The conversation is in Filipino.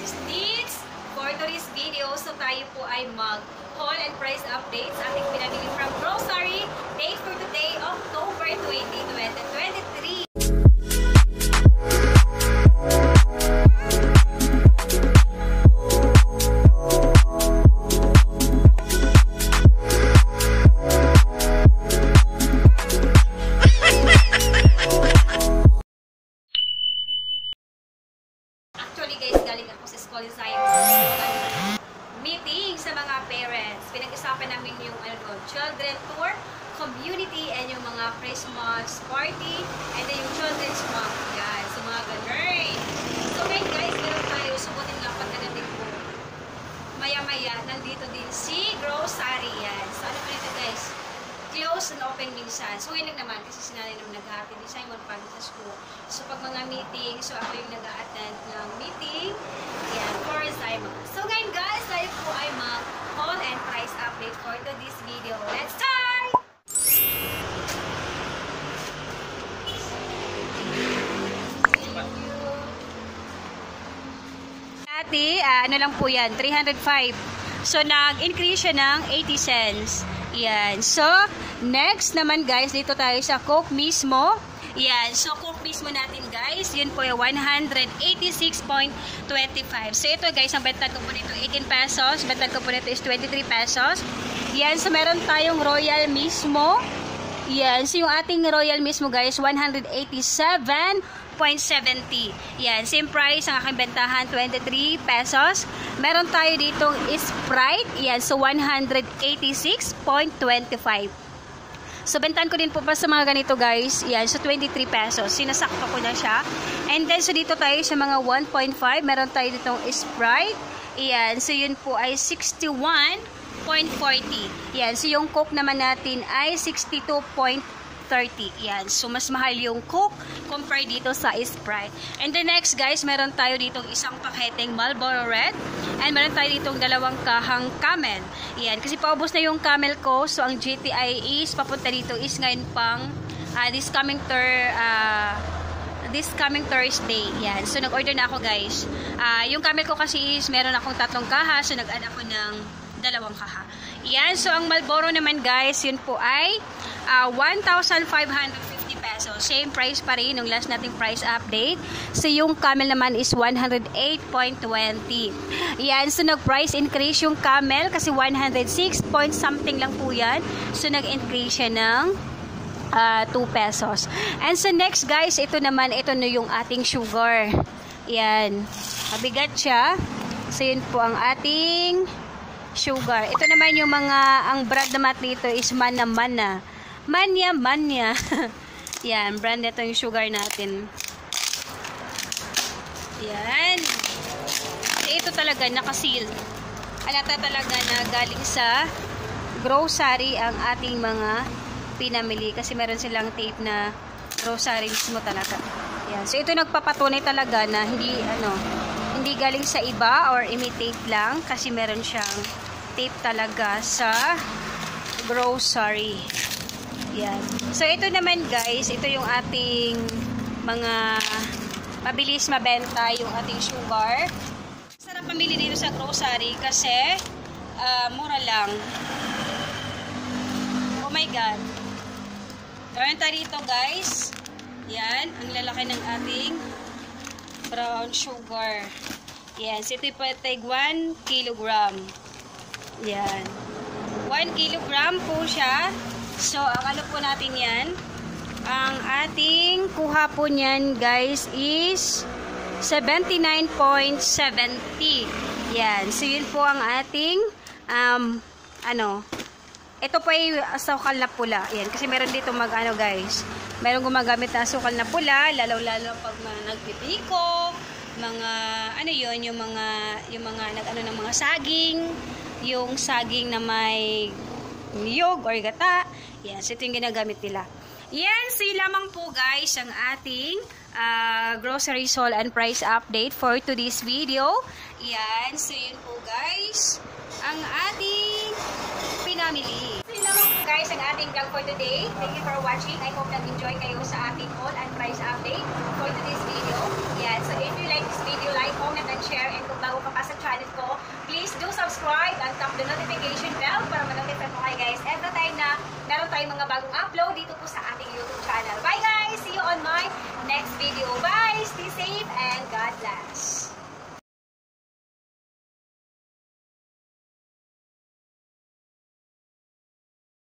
business needs. For today's video, so tayo po ay mag-haul and price updates. Ating pinabili from grocery. Date for today, October 20, 2023. Meeting sa mga parents. Pinag-isapan namin yung children tour, community, and yung mga Christmas party, and then yung children's month. Yan. So, mga ganun. So, guys, meron tayo. Subutin nga pagkadating po. Maya-maya, nandito din si grocery. Yan. So, ano po nito, guys? Close and open minsan. So, ngayon lang naman kasi sinanay nung nag-a-attend din Simon para sa school. So, pag mga meeting, so ako yung nag-a-attend ng meeting. Yan, for Simon. So, ngayon guys, tayo po ay mag-haul and price update for this video. Let's start! Ate, ano lang po yan, 305. So, nag-increase siya ng 80 cents. Yan. So, next naman guys, dito tayo sa Coke mismo. Yan. So, Coke mismo natin guys, yun po yung 186.25. So, ito guys, ang benta ko po nito 18 pesos. Benta ko po nito is 23 pesos. Yan. So, meron tayong Royal mismo. Yan. So, yung ating Royal mismo guys, 187.70. Yan. Same price ang aking bentahan, 23 pesos. Meron tayo ditong Sprite. Yan. So, 186.25. So, bentahan ko din po pa sa mga ganito guys. Yan. So, 23 pesos. Sinasakto ko na siya. And then, so dito tayo sa mga 1.5. Meron tayo ditong Sprite. Yan. So, yun po ay 61.40. Yan. So, yung Coke naman natin ay 62.30. Yan. So, mas mahal yung Coke compare dito sa Sprite. And the next, guys, meron tayo ditong isang paketeng Marlboro Red. And meron tayo ditong dalawang kahang Camel. Yan. Kasi paubos na yung Camel ko. So, ang GTI is papunta dito is ngayon pang this coming Thursday. Yan. So, nag-order na ako, guys. Yung Camel ko kasi is meron akong 3 kaha. So, nag-add ako ng 2 kaha. Yan. So, ang Marlboro naman, guys, yun po ay 1,550 pesos. Same price pa rin nung last nating price update. So, yung Camel naman is 108.20. Yan. So, nag-price increase yung Camel kasi 106 point something lang po yan. So, nag-increase siya ng 2 pesos. And so, next guys, ito naman, ito na yung ating sugar. Yan. Mabigat siya. So, yun po ang ating sugar. Ito naman yung mga, ang brand naman dito is Mana. Manya. Yan, brand ito yung sugar natin. Yan. So, ito talaga, nakaseal. Alata talaga na galing sa grocery ang ating mga pinamili. Kasi meron silang tape na grocery mismo talaga. Yan. So, ito nagpapatunay talaga na hindi galing sa iba or imitate lang. Kasi meron siyang tape talaga sa grocery. Yan. So, ito naman guys, ito yung ating mga mabilis mabenta, yung ating sugar. Sarap pamili dito sa grocery kasi mura lang. Oh my God. Meron tayo dito guys. Yan. Ang lalaki ng ating brown sugar. Yan. So, ito yung patay 1 kilogram. Yan. 1 kilogram po siya. So, ang ano po natin yan, ang ating kuha po niyan, guys, is 79.70. Yan. So, yun po ang ating, ito po ay asukal na pula. Yan. Kasi meron dito guys, meron gumagamit na asukal na pula, lalo-lalo pag nagpipiko, mga, yung mga ng mga saging, yung saging na may niyog or gata. Yes, ito yung ginagamit nila. Yan, so yun lamang po guys ang ating grocery haul and price update for today's video. Yan, so yun po guys ang ating pinamili. So yun lamang po guys ang ating vlog for today. Thank you for watching. I hope nag-enjoy kayo sa ating haul and price update for today's video. Yan, so if you like this video, like, comment, and share. And kung bago video. Bye! Stay safe and God bless!